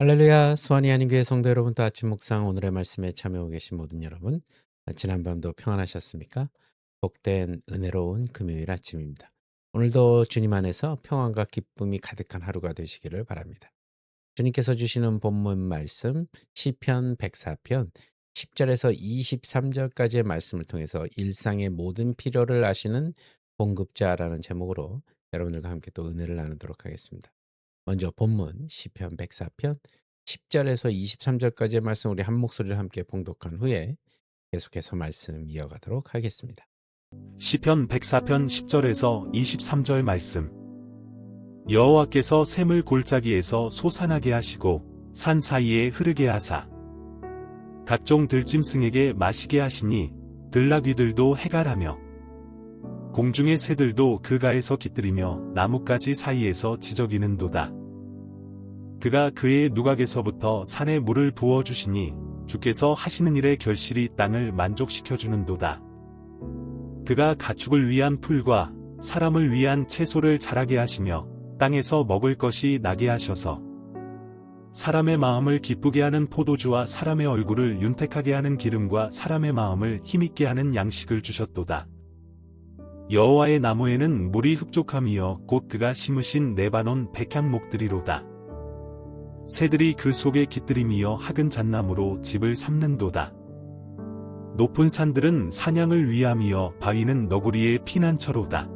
할렐루야, 수완이 하는 교회 성도 여러분, 또 아침 묵상 오늘의 말씀에 참여하고 계신 모든 여러분, 지난밤도 평안하셨습니까? 복된 은혜로운 금요일 아침입니다. 오늘도 주님 안에서 평안과 기쁨이 가득한 하루가 되시기를 바랍니다. 주님께서 주시는 본문 말씀 시편 104편 10절에서 23절까지의 말씀을 통해서 일상의 모든 필요를 아시는 공급자라는 제목으로 여러분들과 함께 또 은혜를 나누도록 하겠습니다. 먼저 본문 시편 104편 10절에서 23절까지의 말씀 우리 한 목소리를 함께 봉독한 후에 계속해서 말씀 이어가도록 하겠습니다. 시편 104편 10절에서 23절 말씀. 여호와께서 샘을 골짜기에서 솟아나게 하시고 산 사이에 흐르게 하사 각종 들짐승에게 마시게 하시니 들나귀들도 해갈하며 공중의 새들도 그 가에서 깃들이며 나뭇가지 사이에서 지저귀는도다. 그가 그의 누각에서부터 산에 물을 부어주시니 주께서 하시는 일의 결실이 땅을 만족시켜주는도다. 그가 가축을 위한 풀과 사람을 위한 채소를 자라게 하시며 땅에서 먹을 것이 나게 하셔서 사람의 마음을 기쁘게 하는 포도주와 사람의 얼굴을 윤택하게 하는 기름과 사람의 마음을 힘있게 하는 양식을 주셨도다. 여호와의 나무에는 물이 흡족함이여 곧 그가 심으신 레바논 백향목들이로다. 새들이 그 속에 깃들임이여 학은 잣나무로 집을 삼는도다. 높은 산들은 사냥을 위함이여 바위는 너구리의 피난처로다.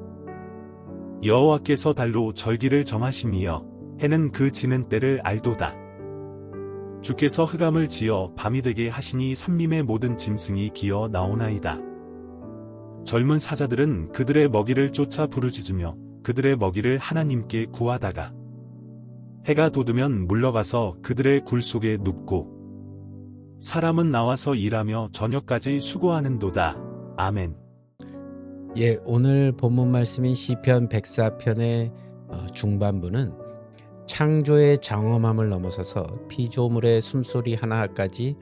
여호와께서 달로 절기를 정하심이여 해는 그 지는 때를 알도다. 주께서 흑암을 지어 밤이 되게 하시니 산림의 모든 짐승이 기어 나오나이다. 젊은 사자들은 그들의 먹이를 쫓아 부르짖으며 그들의 먹이를 하나님께 구하다가 해가 돋으면 물러가서 그들의 굴 속에 눕고 사람은 나와서 일하며 저녁까지 수고하는도다. 아멘. 예, 오늘 본문 말씀인 시편 104편의 중반부는 창조의 장엄함을 넘어서서 피조물의 숨소리 하나까지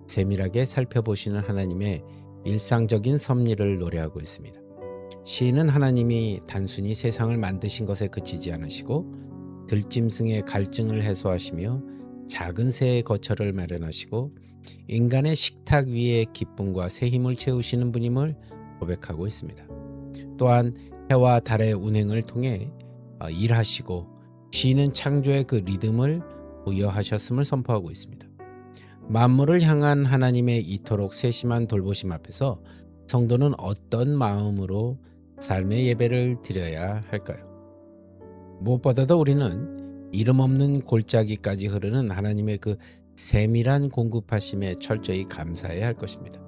세밀하게 살펴보시는 하나님의 일상적인 섭리를 노래하고 있습니다. 시인은 하나님이 단순히 세상을 만드신 것에 그치지 않으시고 들짐승의 갈증을 해소하시며 작은 새의 거처를 마련하시고 인간의 식탁 위에 기쁨과 새 힘을 채우시는 분임을 고백하고 있습니다. 또한 해와 달의 운행을 통해 일하시고 시인은 창조의 그 리듬을 부여하셨음을 선포하고 있습니다. 만물을 향한 하나님의 이토록 세심한 돌보심 앞에서 성도는 어떤 마음으로 삶의 예배를 드려야 할까요? 무엇보다도 우리는 이름 없는 골짜기까지 흐르는 하나님의 그 세밀한 공급하심에 철저히 감사해야 할 것입니다.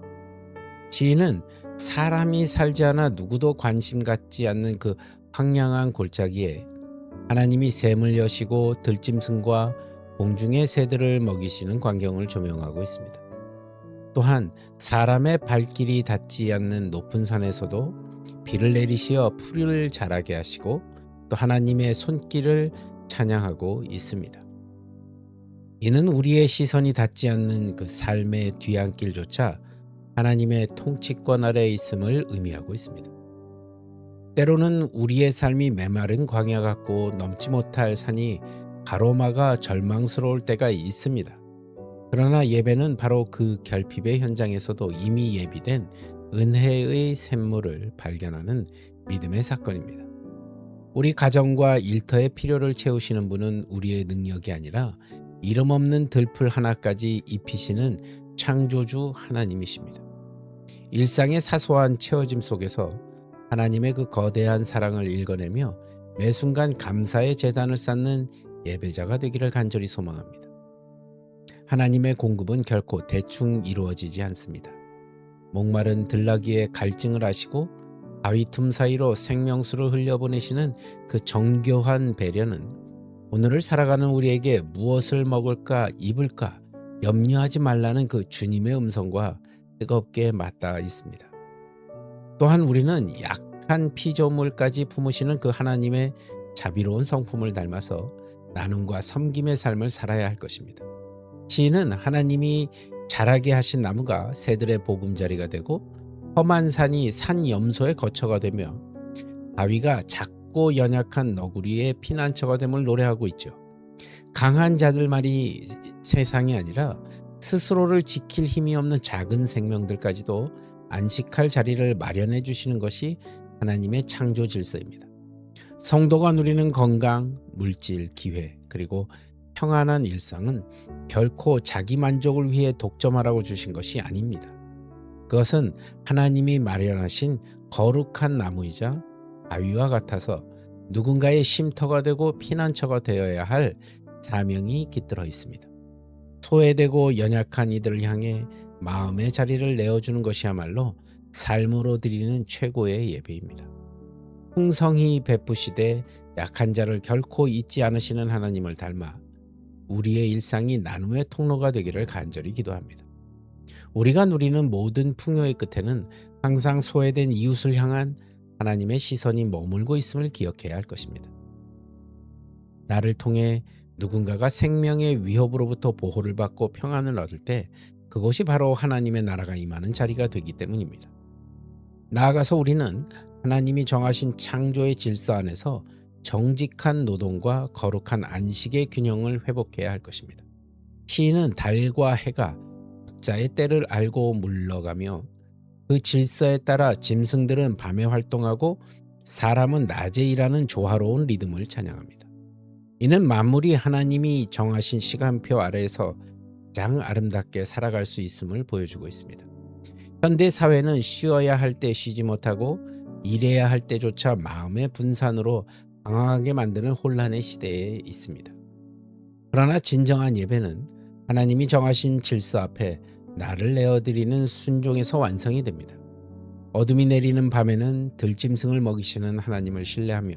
시인은 사람이 살지 않아 누구도 관심 갖지 않는 그 황량한 골짜기에 하나님이 샘을 여시고 들짐승과 공중의 새들을 먹이시는 광경을 조명하고 있습니다. 또한 사람의 발길이 닿지 않는 높은 산에서도 비를 내리시어 풀을 자라게 하시고 또 하나님의 손길을 찬양하고 있습니다. 이는 우리의 시선이 닿지 않는 그 삶의 뒤안길조차 하나님의 통치권 아래에 있음을 의미하고 있습니다. 때로는 우리의 삶이 메마른 광야 같고 넘지 못할 산이 가로막아 절망스러울 때가 있습니다. 그러나 예배는 바로 그 결핍의 현장에서도 이미 예비된 은혜의 샘물을 발견하는 믿음의 사건입니다. 우리 가정과 일터의 필요를 채우시는 분은 우리의 능력이 아니라 이름 없는 들풀 하나까지 입히시는 창조주 하나님이십니다. 일상의 사소한 채워짐 속에서 하나님의 그 거대한 사랑을 읽어내며 매 순간 감사의 제단을 쌓는 예배자가 되기를 간절히 소망합니다. 하나님의 공급은 결코 대충 이루어지지 않습니다. 목마른 들나귀의 갈증을 아시고 바위 틈 사이로 생명수를 흘려보내시는 그 정교한 배려는 오늘을 살아가는 우리에게 무엇을 먹을까 입을까 염려하지 말라는 그 주님의 음성과 뜨겁게 맞닿아 있습니다. 또한 우리는 약한 피조물까지 품으시는 그 하나님의 자비로운 성품을 닮아서 나눔과 섬김의 삶을 살아야 할 것입니다. 시인은 하나님이 자라게 하신 나무가 새들의 보금자리가 되고 험한 산이 산 염소의 거처가 되며 바위가 작고 연약한 너구리의 피난처가 됨을 노래하고 있죠. 강한 자들만이 세상이 아니라 스스로를 지킬 힘이 없는 작은 생명들까지도 안식할 자리를 마련해 주시는 것이 하나님의 창조 질서입니다. 성도가 누리는 건강, 물질, 기회, 그리고 평안한 일상은 결코 자기 만족을 위해 독점하라고 주신 것이 아닙니다. 그것은 하나님이 마련하신 거룩한 나무이자 바위와 같아서 누군가의 쉼터가 되고 피난처가 되어야 할 사명이 깃들어 있습니다. 소외되고 연약한 이들을 향해 마음의 자리를 내어주는 것이야말로 삶으로 드리는 최고의 예배입니다. 풍성히 베푸시되 약한 자를 결코 잊지 않으시는 하나님을 닮아 우리의 일상이 나눔의 통로가 되기를 간절히 기도합니다. 우리가 누리는 모든 풍요의 끝에는 항상 소외된 이웃을 향한 하나님의 시선이 머물고 있음을 기억해야 할 것입니다. 나를 통해 누군가가 생명의 위협으로부터 보호를 받고 평안을 얻을 때 그것이 바로 하나님의 나라가 임하는 자리가 되기 때문입니다. 나아가서 우리는 하나님이 정하신 창조의 질서 안에서 정직한 노동과 거룩한 안식의 균형을 회복해야 할 것입니다. 시인은 달과 해가 각자의 때를 알고 물러가며 그 질서에 따라 짐승들은 밤에 활동하고 사람은 낮에 일하는 조화로운 리듬을 찬양합니다. 이는 만물이 하나님이 정하신 시간표 아래에서 가장 아름답게 살아갈 수 있음을 보여주고 있습니다. 현대 사회는 쉬어야 할 때 쉬지 못하고 일해야 할 때조차 마음의 분산으로 방황하게 만드는 혼란의 시대에 있습니다. 그러나 진정한 예배는 하나님이 정하신 질서 앞에 나를 내어드리는 순종에서 완성이 됩니다. 어둠이 내리는 밤에는 들짐승을 먹이시는 하나님을 신뢰하며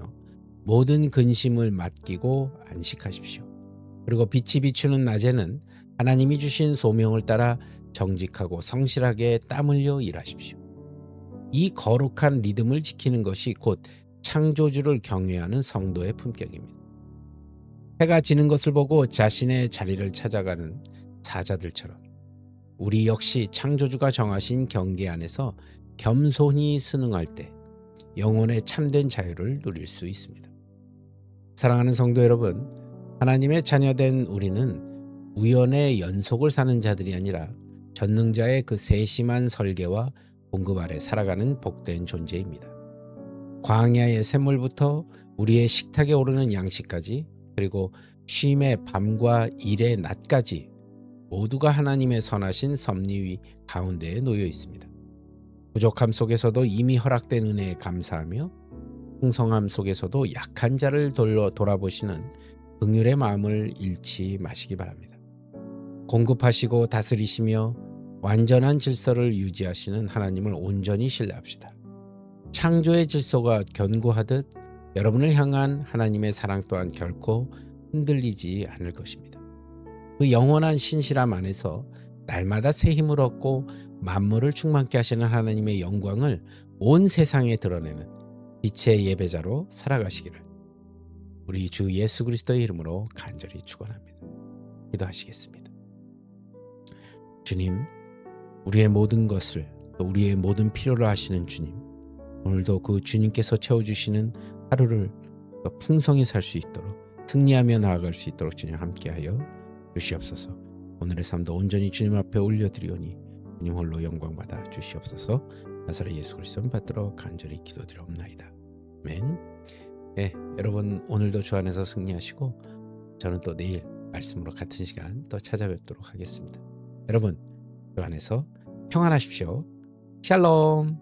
모든 근심을 맡기고 안식하십시오. 그리고 빛이 비추는 낮에는 하나님이 주신 소명을 따라 정직하고 성실하게 땀 흘려 일하십시오. 이 거룩한 리듬을 지키는 것이 곧 창조주를 경외하는 성도의 품격입니다. 해가 지는 것을 보고 자신의 자리를 찾아가는 사자들처럼 우리 역시 창조주가 정하신 경계 안에서 겸손히 순응할 때 영혼의 참된 자유를 누릴 수 있습니다. 사랑하는 성도 여러분, 하나님의 자녀된 우리는 우연의 연속을 사는 자들이 아니라 전능자의 그 세심한 설계와 공급 아래 살아가는 복된 존재입니다. 광야의 샘물부터 우리의 식탁에 오르는 양식까지, 그리고 쉼의 밤과 일의 낮까지 모두가 하나님의 선하신 섭리 가운데에 놓여 있습니다. 부족함 속에서도 이미 허락된 은혜에 감사하며 풍성함 속에서도 약한 자를 돌아보시는 긍휼의 마음을 잃지 마시기 바랍니다. 공급하시고 다스리시며 완전한 질서를 유지하시는 하나님을 온전히 신뢰합시다. 창조의 질서가 견고하듯 여러분을 향한 하나님의 사랑 또한 결코 흔들리지 않을 것입니다. 그 영원한 신실함 안에서 날마다 새 힘을 얻고 만물을 충만케 하시는 하나님의 영광을 온 세상에 드러내는 빛의 예배자로 살아가시기를 우리 주 예수 그리스도의 이름으로 간절히 축원합니다. 기도하시겠습니다. 주님, 우리의 모든 것을 또 우리의 모든 필요를 아시는 주님, 오늘도 그 주님께서 채워주시는 하루를 더 풍성히 살 수 있도록 승리하며 나아갈 수 있도록 주님 함께하여 주시옵소서. 오늘의 삶도 온전히 주님 앞에 올려드리오니 주님 홀로 영광받아 주시옵소서. 나사렛 예수 그리스도 받들어 간절히 기도드리옵나이다. 아멘. 네, 여러분 오늘도 주 안에서 승리하시고 저는 또 내일 말씀으로 같은 시간 또 찾아뵙도록 하겠습니다. 여러분 주 안에서 평안하십시오. 샬롬.